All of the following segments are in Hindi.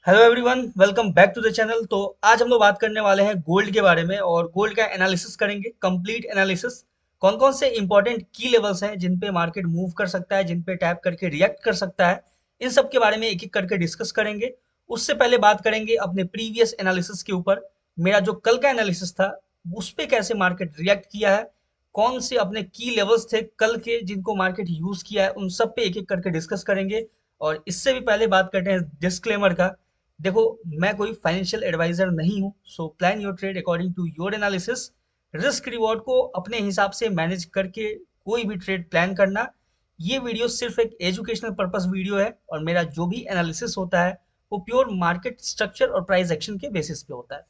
Hello everyone, welcome back to the channel. तो आज हम लोग बात करने वाले हैं गोल्ड के बारे में और गोल्ड का एनालिसिस करेंगे, कंप्लीट एनालिसिस। कौन कौन से इंपॉर्टेंट की लेवल्स हैं जिन पे मार्केट मूव कर सकता है, जिन पे टैप करके रिएक्ट कर सकता है, इन सब के बारे में एक एक करके डिस्कस करेंगे। उससे पहले बात करेंगे अपने प्रीवियस एनालिसिस के ऊपर। मेरा जो कल का एनालिसिस था उस पे कैसे मार्केट रिएक्ट किया है, कौन से अपने की लेवल्स थे कल के जिनको मार्केट यूज किया है, उन सब पे एक एक करके डिस्कस करेंगे। और इससे भी पहले बात करते हैं डिस्क्लेमर का। देखो, मैं कोई फाइनेंशियल एडवाइजर नहीं हूँ, so plan your trade according to your analysis. Risk reward को अपने हिसाब से मैनेज करके कोई भी ट्रेड प्लान करना। ये वीडियो सिर्फ एक एजुकेशनल पर्पस वीडियो है और मेरा जो भी एनालिसिस होता है वो प्योर मार्केट स्ट्रक्चर और प्राइस एक्शन के बेसिस पे होता है।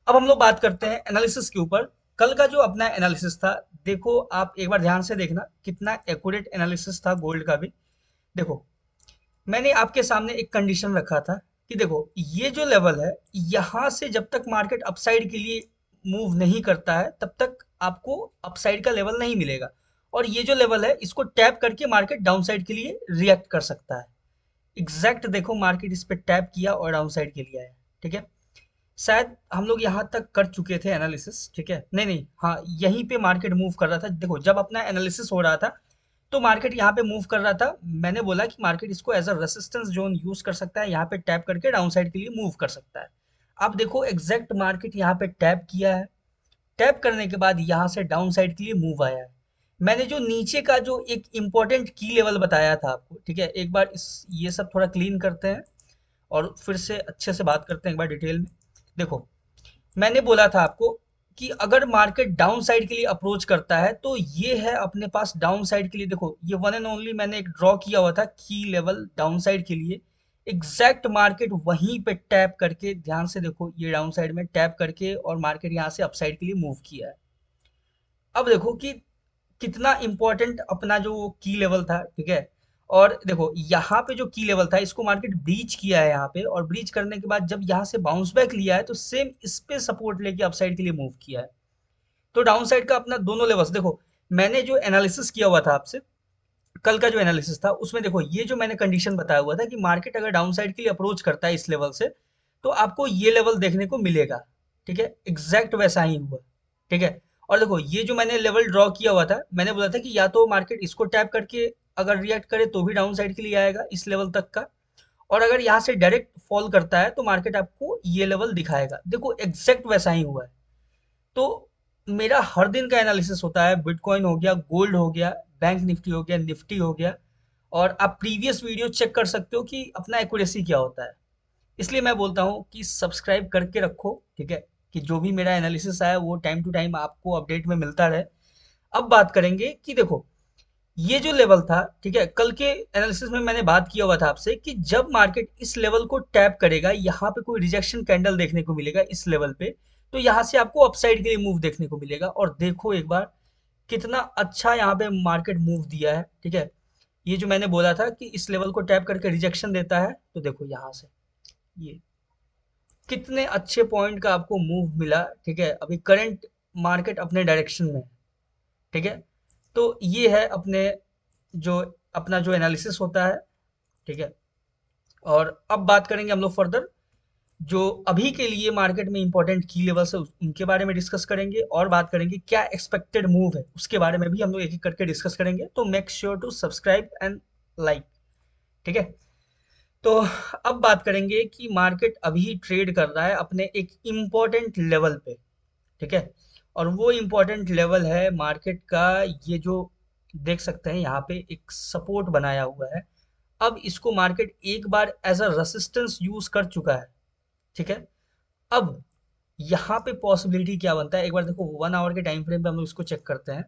अब हम लोग बात करते हैं एनालिसिस के ऊपर। कल का जो अपना एनालिसिस था, देखो आप एक बार ध्यान से देखना कितना एक्यूरेट एनालिसिस था गोल्ड का भी। देखो, मैंने आपके सामने एक कंडीशन रखा था कि देखो, ये जो लेवल है, यहाँ से जब तक मार्केट अपसाइड के लिए मूव नहीं करता है तब तक आपको अपसाइड का लेवल नहीं मिलेगा। और ये जो लेवल है इसको टैप करके मार्केट डाउनसाइड के लिए रिएक्ट कर सकता है। एग्जैक्ट देखो, मार्केट इस पे टैप किया और डाउनसाइड के लिए आया। ठीक है, शायद हम लोग यहाँ तक कर चुके थे एनालिसिस। ठीक है, नहीं नहीं, हाँ, यहीं पे मार्केट मूव कर रहा था। देखो, जब अपना एनालिसिस हो रहा था तो मार्केट यहाँ पे मूव कर रहा था। मैंने बोला कि मार्केट इसको as a resistance zone use कर सकता है, यहाँ पे टैप करके डाउन साइड के लिए मूव कर सकता है। अब देखो, एग्जैक्ट मार्केट यहाँ पे टैप किया है। टैप करने के बाद यहाँ से डाउन साइड के लिए मूव आया है। मैंने जो नीचे का जो एक इम्पोर्टेंट की लेवल बताया था आपको, ठीक है, एक बार इस ये सब थोड़ा क्लीन करते हैं और फिर से अच्छे से बात करते हैं एक बार डिटेल में। देखो, मैंने बोला था आपको कि अगर मार्केट डाउन साइड के लिए अप्रोच करता है तो ये है अपने पास डाउन साइड के लिए। देखो, ये वन एंड ओनली मैंने एक ड्रॉ किया हुआ था की लेवल डाउन साइड के लिए। एग्जैक्ट मार्केट वहीं पे टैप करके, ध्यान से देखो, ये डाउन साइड में टैप करके और मार्केट यहाँ से अपसाइड के लिए मूव किया है। अब देखो कि कितना इंपॉर्टेंट अपना जो की लेवल था। ठीक है, और देखो यहाँ पे जो की लेवल था इसको मार्केट ब्रीच किया है यहाँ पे, और ब्रीच करने के बाद जब यहाँ से बाउंस बैक लिया है तो सेम इस पे सपोर्ट लेके अपसाइड के लिए मूव किया है। तो डाउन साइड का अपना दोनों लेवल्स देखो। मैंने जो एनालिसिस किया हुआ था आपसे, कल का जो एनालिसिस था उसमें देखो, ये जो मैंने कंडीशन बताया हुआ था कि मार्केट अगर डाउन साइड के लिए अप्रोच करता है इस लेवल से तो आपको ये लेवल देखने को मिलेगा। ठीक है, एग्जैक्ट वैसा ही हुआ। ठीक है, और देखो ये जो मैंने लेवल ड्रॉ किया हुआ था, मैंने बोला था कि या तो मार्केट इसको टैप करके अगर रिएक्ट करे तो भी डाउन साइड के लिए आएगा इस लेवल तक का, और अगर यहाँ से डायरेक्ट फॉल करता है तो मार्केट आपको ये लेवल दिखाएगा। देखो, एग्जैक्ट वैसा ही हुआ है। तो मेरा हर दिन का एनालिसिस होता है, बिटकॉइन हो गया, गोल्ड हो गया, बैंक निफ्टी हो गया, निफ्टी हो गया। और आप प्रीवियस वीडियो चेक कर सकते हो कि अपना एक्यूरेसी क्या होता है। इसलिए मैं बोलता हूँ कि सब्सक्राइब करके रखो। ठीक है, कि जो भी मेरा एनालिसिस आया वो टाइम टू टाइम आपको अपडेट में मिलता रहे। अब बात करेंगे कि देखो, ये जो लेवल था, ठीक है, कल के एनालिसिस में मैंने बात किया हुआ था आपसे कि जब मार्केट इस लेवल को टैप करेगा, यहाँ पे कोई रिजेक्शन कैंडल देखने को मिलेगा इस लेवल पे, तो यहाँ से आपको अपसाइड के लिए मूव देखने को मिलेगा। और देखो एक बार कितना अच्छा यहाँ पे मार्केट मूव दिया है। ठीक है, ये जो मैंने बोला था कि इस लेवल को टैप करके रिजेक्शन देता है, तो देखो यहाँ से ये कितने अच्छे पॉइंट का आपको मूव मिला। ठीक है, अभी करंट मार्केट अपने डायरेक्शन में है। ठीक है, तो ये है अपने जो अपना जो एनालिसिस होता है। ठीक है, और अब बात करेंगे हम लोग फर्दर जो अभी के लिए मार्केट में इंपॉर्टेंट की लेवल्स है उनके बारे में डिस्कस करेंगे, और बात करेंगे क्या एक्सपेक्टेड मूव है उसके बारे में भी हम लोग एक एक करके डिस्कस करेंगे। तो make sure to subscribe and like. ठीक है, तो अब बात करेंगे कि मार्केट अभी ट्रेड कर रहा है अपने एक इम्पॉर्टेंट लेवल पे। ठीक है, और वो इम्पोर्टेंट लेवल है मार्केट का, ये जो देख सकते हैं यहाँ पे एक सपोर्ट बनाया हुआ है। अब इसको मार्केट एक बार एज अ रेसिस्टेंस यूज कर चुका है। ठीक है, अब यहाँ पे पॉसिबिलिटी क्या बनता है, एक बार देखो 1 आवर के टाइम फ्रेम पे हम लोग इसको चेक करते हैं।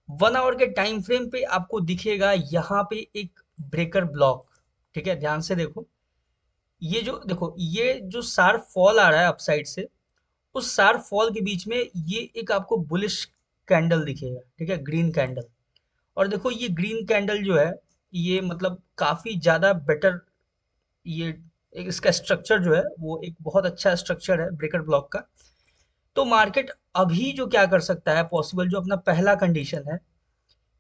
1 आवर के टाइम फ्रेम पे आपको दिखेगा यहाँ पे एक ब्रेकर ब्लॉक। ठीक है, ध्यान से देखो, ये जो देखो, ये जो शार्प फॉल आ रहा है अपसाइड से, उस शार्प फॉल के बीच में ये एक आपको बुलिश कैंडल दिखेगा। ठीक है, ग्रीन कैंडल। और देखो ये ग्रीन कैंडल जो है, ये मतलब काफी ज्यादा बेटर, ये एक इसका स्ट्रक्चर जो है वो एक बहुत अच्छा स्ट्रक्चर है ब्रेकर ब्लॉक का। तो मार्केट अभी जो क्या कर सकता है पॉसिबल, जो अपना पहला कंडीशन है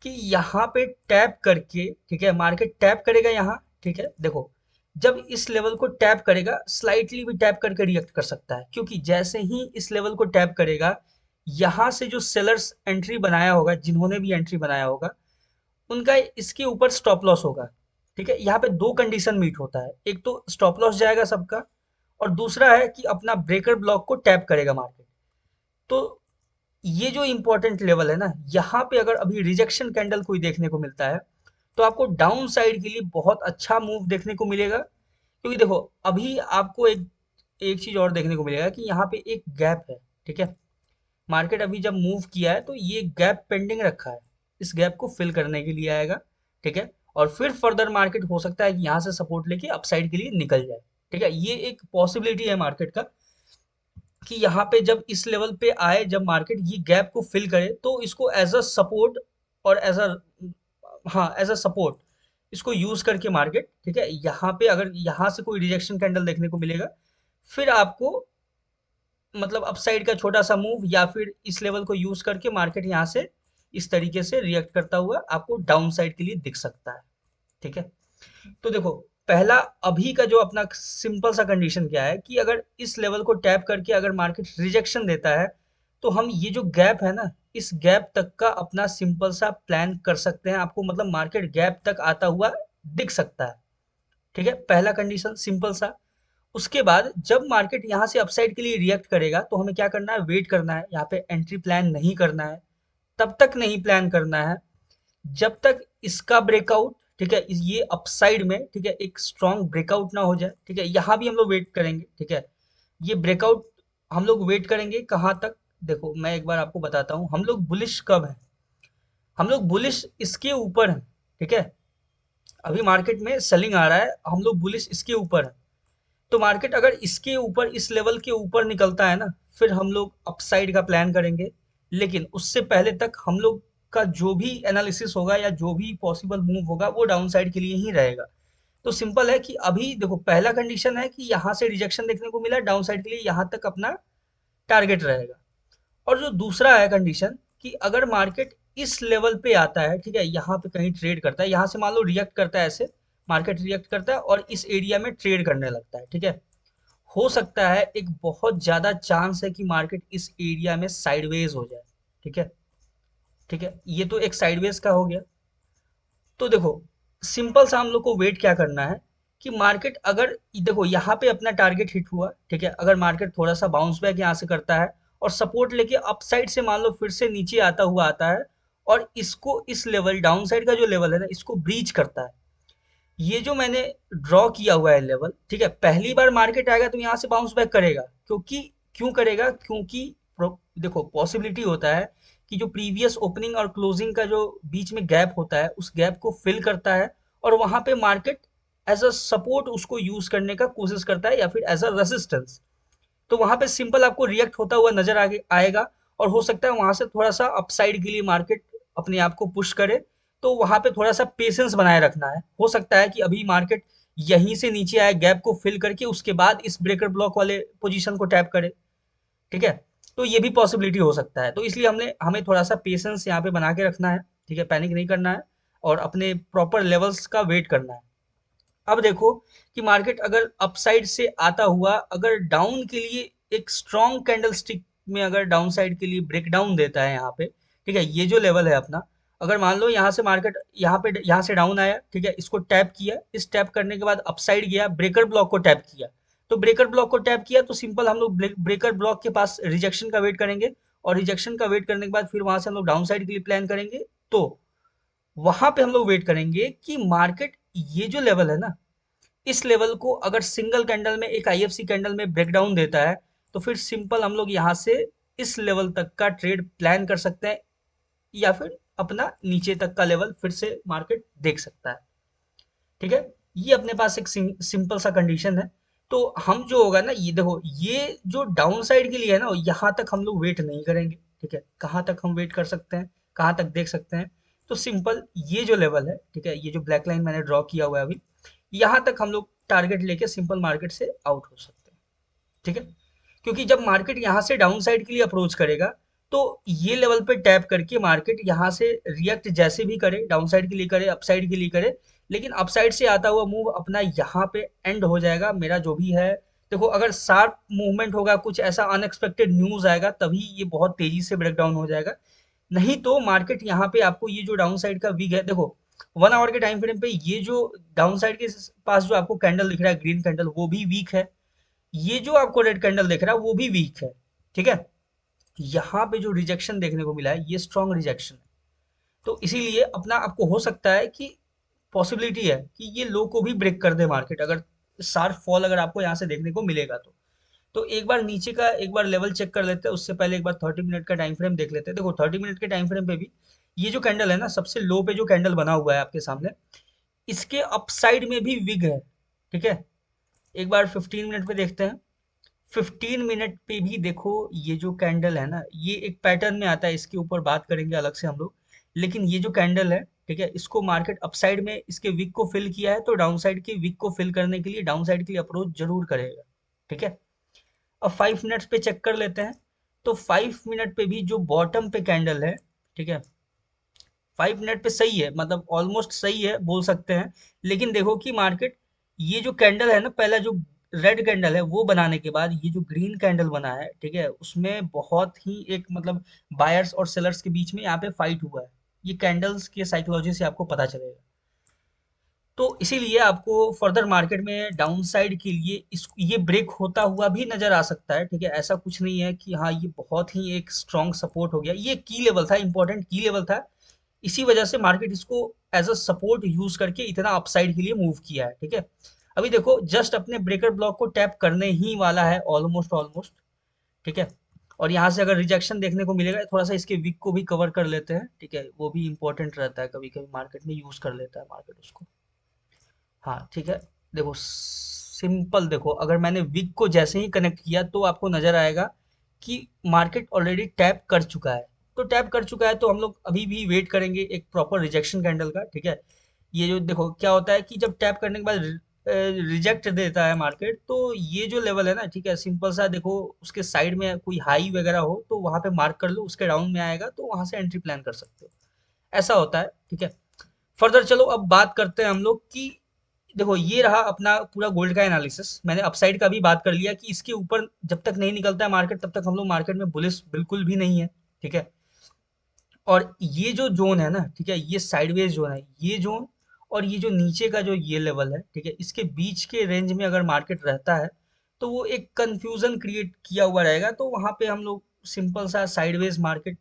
कि यहाँ पे टैप करके, ठीक है, मार्केट टैप करेगा यहाँ। ठीक है, देखो जब इस लेवल को टैप करेगा, स्लाइटली भी टैप करके रिएक्ट कर सकता है, क्योंकि जैसे ही इस लेवल को टैप करेगा, यहाँ से जो सेलर्स एंट्री बनाया होगा, जिन्होंने भी एंट्री बनाया होगा, उनका इसके ऊपर स्टॉप लॉस होगा। ठीक है, यहाँ पे दो कंडीशन मीट होता है, एक तो स्टॉप लॉस जाएगा सबका, और दूसरा है कि अपना ब्रेकर ब्लॉक को टैप करेगा मार्केट। तो ये जो इंपॉर्टेंट लेवल है ना, यहाँ पे अगर अभी रिजेक्शन कैंडल कोई देखने को मिलता है, तो आपको डाउन साइड के लिए बहुत अच्छा मूव देखने को मिलेगा। क्योंकि देखो, अभी आपको एक एक चीज और देखने को मिलेगा कि यहाँ पे एक गैप है। ठीक है, मार्केट अभी जब मूव किया है तो ये गैप पेंडिंग रखा है, इस गैप को फिल करने के लिए आएगा। ठीक है, और फिर फर्दर मार्केट हो सकता है कि यहाँ से सपोर्ट लेके अपसाइड के लिए निकल जाए। ठीक है, ये एक पॉसिबिलिटी है मार्केट का, कि यहाँ पे जब इस लेवल पे आए, जब मार्केट ये गैप को फिल करे, तो इसको एज अ सपोर्ट और एज अ, हाँ, एज अ सपोर्ट इसको यूज करके मार्केट, ठीक है, यहाँ पे अगर यहाँ से कोई रिजेक्शन कैंडल देखने को मिलेगा, फिर आपको मतलब अपसाइड का छोटा सा मूव, या फिर इस लेवल को यूज करके मार्केट यहाँ से इस तरीके से रिएक्ट करता हुआ आपको डाउन साइड के लिए दिख सकता है। ठीक है, तो देखो, पहला अभी का जो अपना सिंपल सा कंडीशन क्या है कि अगर इस लेवल को टैप करके अगर मार्केट रिजेक्शन देता है, तो हम ये जो गैप है ना, इस गैप तक का अपना सिंपल सा प्लान कर सकते हैं। आपको मतलब मार्केट गैप तक आता हुआ दिख सकता है। ठीक है, पहला कंडीशन सिंपल सा। उसके बाद जब मार्केट यहाँ से अपसाइड के लिए रिएक्ट करेगा, तो हमें क्या करना है, वेट करना है। यहाँ पे एंट्री प्लान नहीं करना है, तब तक नहीं प्लान करना है जब तक इसका ब्रेकआउट, ठीक है, ये अपसाइड में, ठीक है, एक स्ट्रॉन्ग ब्रेकआउट ना हो जाए। ठीक है, यहाँ भी हम लोग वेट करेंगे। ठीक है, ये ब्रेकआउट हम लोग वेट करेंगे कहाँ तक, देखो मैं एक बार आपको बताता हूँ हम लोग बुलिश कब है। हम लोग बुलिश इसके ऊपर हैं। ठीक है, अभी मार्केट में सेलिंग आ रहा है, हम लोग बुलिश इसके ऊपर है। तो मार्केट अगर इसके ऊपर, इस लेवल के ऊपर निकलता है ना, फिर हम लोग अपसाइड का प्लान करेंगे। लेकिन उससे पहले तक हम लोग का जो भी एनालिसिस होगा या जो भी पॉसिबल मूव होगा, वो डाउन साइड के लिए ही रहेगा। तो सिंपल है कि अभी देखो, पहला कंडीशन है कि यहाँ से रिजेक्शन देखने को मिला, डाउन साइड के लिए यहाँ तक अपना टारगेट रहेगा। और जो दूसरा है कंडीशन, कि अगर मार्केट इस लेवल पे आता है, ठीक है, यहाँ पे कहीं ट्रेड करता है, यहाँ से मान लो रिएक्ट करता है, ऐसे मार्केट रिएक्ट करता है और इस एरिया में ट्रेड करने लगता है। ठीक है, हो सकता है, एक बहुत ज्यादा चांस है कि मार्केट इस एरिया में साइडवेज हो जाए। ठीक है, ठीक है, ये तो एक साइडवेज का हो गया। तो देखो, सिंपल सा हम लोग को वेट क्या करना है, कि मार्केट अगर देखो यहाँ पे अपना टारगेट हिट हुआ, ठीक है, अगर मार्केट थोड़ा सा बाउंस बैक यहाँ से करता है और सपोर्ट लेके अपसाइड से मान लो फिर से नीचे आता हुआ आता है, और इसको इस लेवल, डाउन साइड का जो लेवल है ना, इसको ब्रीच करता है, ये जो मैंने ड्रॉ किया हुआ है लेवल, ठीक है, पहली बार मार्केट आएगा तो यहाँ से बाउंस बैक करेगा, क्योंकि क्यों करेगा, क्योंकि देखो, पॉसिबिलिटी होता है कि जो प्रीवियस ओपनिंग और क्लोजिंग का जो बीच में गैप होता है, उस गैप को फिल करता है, और वहां पे मार्केट एज अ सपोर्ट उसको यूज करने का कोशिश करता है, या फिर एज अ रेसिस्टेंस। तो वहां पे सिंपल आपको रिएक्ट होता हुआ नजर आगे आएगा, और हो सकता है वहां से थोड़ा सा अपसाइड के लिए मार्केट अपने आप को पुश करे। तो वहां पे थोड़ा सा पेशेंस बनाए रखना है। हो सकता है कि अभी मार्केट यहीं से नीचे आए, गैप को फिल करके उसके बाद इस ब्रेकर ब्लॉक वाले पोजीशन को टैप करे। ठीक है, तो ये भी पॉसिबिलिटी हो सकता है। तो इसलिए हमें थोड़ा सा पेशेंस यहाँ पे बना के रखना है। ठीक है, पैनिक नहीं करना है, और अपने प्रॉपर लेवल्स का वेट करना है। अब देखो कि मार्केट अगर अपसाइड से आता हुआ अगर डाउन के लिए एक स्ट्रॉन्ग कैंडल स्टिक में अगर डाउन साइड के लिए ब्रेक डाउन देता है यहाँ पे, ठीक है, ये जो लेवल है अपना, अगर मान लो यहाँ से मार्केट यहाँ से डाउन आया, ठीक है, इसको टैप किया, इस टैप करने के बाद अपसाइड गया, ब्रेकर ब्लॉक को टैप किया, तो ब्रेकर ब्लॉक को टैप किया तो सिंपल हम लोग ब्रेकर ब्लॉक के पास रिजेक्शन का वेट करेंगे, और रिजेक्शन का वेट करने के बाद फिर वहां से हम लोग डाउन साइड के लिए प्लान करेंगे। तो वहां पे हम लोग वेट करेंगे कि मार्केट ये जो लेवल है ना, इस लेवल को अगर सिंगल कैंडल में, एक आईएफसी कैंडल में ब्रेकडाउन देता है, तो फिर सिंपल हम लोग यहाँ से इस लेवल तक का ट्रेड प्लान कर सकते हैं, या फिर अपना नीचे तक का लेवल फिर से मार्केट देख सकता है। ठीक है, ये अपने पास एक सिंपल सा कंडीशन है। तो हम जो होगा ना, ये देखो, ये जो डाउन साइड के लिए है ना, यहाँ तक हम लोग वेट नहीं करेंगे। ठीक है, कहाँ तक हम वेट कर सकते हैं, कहाँ तक देख सकते हैं, तो सिंपल ये जो लेवल है, ठीक है, ये जो ब्लैक लाइन मैंने ड्रॉ किया हुआ है अभी, यहाँ तक हम लोग टारगेट लेके सिंपल मार्केट से आउट हो सकते हैं। ठीक है, क्योंकि जब मार्केट यहाँ से डाउन साइड के लिए अप्रोच करेगा, तो ये लेवल पे टैप करके मार्केट यहाँ से रिएक्ट जैसे भी करे, डाउन साइड के लिए करे, अप साइड के लिए करे, लेकिन अपसाइड से आता हुआ मूव अपना यहाँ पे एंड हो जाएगा मेरा जो भी है। देखो अगर शार्प मूवमेंट होगा, कुछ ऐसा अनएक्सपेक्टेड न्यूज आएगा, तभी ये बहुत तेजी से ब्रेक डाउन हो जाएगा। नहीं तो मार्केट यहाँ पे आपको ये जो डाउन साइड का वीक है, देखो 1 आवर के टाइम फ्रेम पे ये जो डाउन साइड के पास जो आपको कैंडल दिख रहा है ग्रीन कैंडल, वो भी वीक है। ये जो आपको रेड कैंडल दिख रहा है वो भी वीक है। ठीक है, यहाँ पे जो रिजेक्शन देखने को मिला है ये स्ट्रॉन्ग रिजेक्शन है। तो इसीलिए अपना आपको हो सकता है कि पॉसिबिलिटी है कि ये लो को भी ब्रेक कर दे मार्केट, अगर शार्प फॉल अगर आपको यहाँ से देखने को मिलेगा तो एक बार नीचे का एक बार लेवल चेक कर लेते हैं। उससे पहले एक बार 30 मिनट का टाइम फ्रेम देख लेते हैं। देखो 30 मिनट के टाइम फ्रेम पे भी ये जो कैंडल है ना, सबसे लो पे जो कैंडल बना हुआ है आपके सामने, इसके अपसाइड में भी विग है। ठीक है, एक बार 15 मिनट पे देखते हैं। 15 मिनट पे भी देखो ये जो कैंडल है ना, ये एक पैटर्न में आता है, इसके ऊपर बात करेंगे अलग से हम लोग। लेकिन ये जो कैंडल है, ठीक है, इसको मार्केट अपसाइड में इसके विक को फिल किया है, तो डाउन साइड के विक को फिल करने के लिए डाउन साइड के लिए अप्रोच जरूर करेगा। ठीक है, अब 5 मिनट्स पे चेक कर लेते हैं। तो 5 मिनट पे भी जो बॉटम पे कैंडल है, ठीक है, 5 मिनट पे सही है, मतलब ऑलमोस्ट सही है बोल सकते हैं। लेकिन देखो कि मार्केट ये जो कैंडल है ना, पहला जो रेड कैंडल है वो बनाने के बाद ये जो ग्रीन कैंडल बना है, ठीक है, उसमें बहुत ही एक मतलब बायर्स और सेलर्स के बीच में यहाँ पे फाइट हुआ है। ये कैंडल्स के साइकोलॉजी से आपको पता चलेगा। तो इसीलिए आपको फर्दर मार्केट में डाउन साइड के लिए इस ये ब्रेक होता हुआ भी नजर आ सकता है। ठीक है, ऐसा कुछ नहीं है कि हाँ ये बहुत ही एक स्ट्रॉन्ग सपोर्ट हो गया, ये की लेवल था, इंपॉर्टेंट की लेवल था। इसी वजह से मार्केट इसको एज अ सपोर्ट यूज करके इतना अपसाइड के लिए मूव किया है। ठीक है, अभी देखो जस्ट अपने ब्रेकर ब्लॉक को टैप करने ही वाला है, ऑलमोस्ट ऑलमोस्ट। ठीक है, और यहाँ से अगर रिजेक्शन देखने को मिलेगा, थोड़ा सा इसके वीक को भी कवर कर लेते हैं। ठीक है, वो भी इंपॉर्टेंट रहता है, कभी कभी मार्केट में यूज कर लेता है मार्केट उसको। हाँ ठीक है, देखो सिंपल, देखो अगर मैंने विक को जैसे ही कनेक्ट किया तो आपको नजर आएगा कि मार्केट ऑलरेडी टैप कर चुका है। तो टैप कर चुका है तो हम लोग अभी भी वेट करेंगे एक प्रॉपर रिजेक्शन कैंडल का। ठीक है, ये जो देखो क्या होता है कि जब टैप करने के बाद रिजेक्ट देता है मार्केट, तो ये जो लेवल है ना, ठीक है, सिंपल सा देखो उसके साइड में कोई हाई वगैरह हो तो वहां पे मार्क कर लो, उसके डाउन में आएगा तो वहां से एंट्री प्लान कर सकते हो। ऐसा होता है। ठीक है, फर्दर चलो अब बात करते हैं हम लोग कि देखो ये रहा अपना पूरा गोल्ड का एनालिसिस। मैंने अपसाइड का भी बात कर लिया कि इसके ऊपर जब तक नहीं निकलता है मार्केट तब तक हम लोग मार्केट में बुलिश बिल्कुल भी नहीं है। ठीक है, और ये जो जोन है ना, ठीक है, ये साइडवेज जोन है, ये जोन और ये जो नीचे का जो ये लेवल है, ठीक है, इसके बीच के रेंज में अगर मार्केट रहता है तो वो एक कंफ्यूजन क्रिएट किया हुआ रहेगा। तो वहां पे हम लोग सिंपल सा साइडवेज मार्केट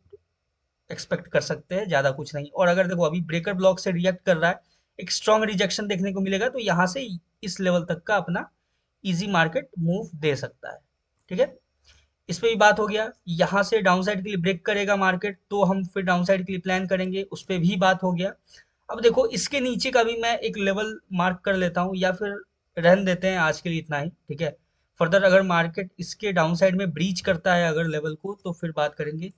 एक्सपेक्ट कर सकते हैं, ज़्यादा कुछ नहीं। और अगर देखो अभी ब्रेकर ब्लॉक से रिएक्ट कर रहा है, एक स्ट्रॉन्ग रिजेक्शन देखने को मिलेगा, तो यहाँ से इस लेवल तक का अपना इजी मार्केट मूव दे सकता है। ठीक है, इस पे भी बात हो गया। यहाँ से डाउन साइड के लिए ब्रेक करेगा मार्केट तो हम फिर डाउन साइड के लिए प्लान करेंगे, उस पे भी बात हो गया। अब देखो इसके नीचे का भी मैं एक लेवल मार्क कर लेता हूँ, या फिर रहन देते हैं आज के लिए इतना ही। ठीक है, फर्दर अगर मार्केट इसके डाउन साइड में ब्रीच करता है अगर लेवल को, तो फिर बात करेंगे।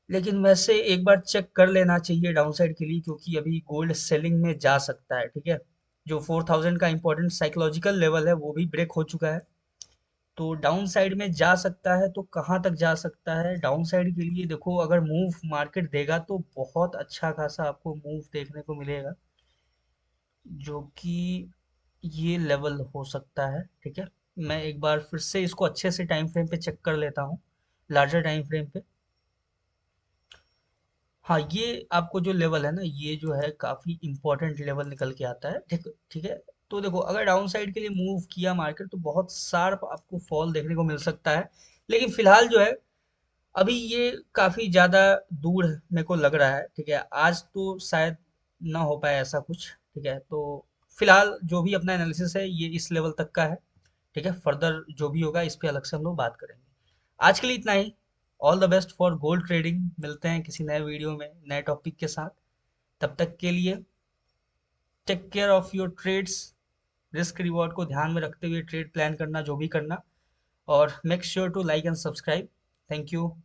लेकिन वैसे एक बार चेक कर लेना चाहिए डाउन साइड के लिए, क्योंकि अभी गोल्ड सेलिंग में जा सकता है। ठीक है, जो 4000 का इंपॉर्टेंट साइकोलॉजिकल लेवल है वो भी ब्रेक हो चुका है, तो डाउन साइड में जा सकता है। तो कहाँ तक जा सकता है डाउन साइड के लिए, देखो अगर मूव मार्केट देगा तो बहुत अच्छा खासा आपको मूव देखने को मिलेगा, जो कि ये लेवल हो सकता है। ठीक है, मैं एक बार फिर से इसको अच्छे से टाइम फ्रेम पे चेक कर लेता हूँ, लार्जर टाइम फ्रेम पे। हाँ, ये आपको जो लेवल है ना, ये जो है काफी इंपॉर्टेंट लेवल निकल के आता है। ठीक ठीक है, तो देखो अगर डाउन साइड के लिए मूव किया मार्केट तो बहुत शार्प आपको फॉल देखने को मिल सकता है। लेकिन फिलहाल जो है अभी ये काफी ज्यादा दूर मेरे को लग रहा है। ठीक है, आज तो शायद ना हो पाए ऐसा कुछ। ठीक है, तो फिलहाल जो भी अपना एनालिसिस है ये इस लेवल तक का है। ठीक है, फर्दर जो भी होगा इस पे अलग से हम लोग बात करेंगे। आज के लिए इतना ही। All the best for gold trading, मिलते हैं किसी नए वीडियो में नए टॉपिक के साथ। तब तक के लिए take care of your trades, risk reward को ध्यान में रखते हुए ट्रेड प्लान करना जो भी करना, और make sure to like and subscribe. Thank you.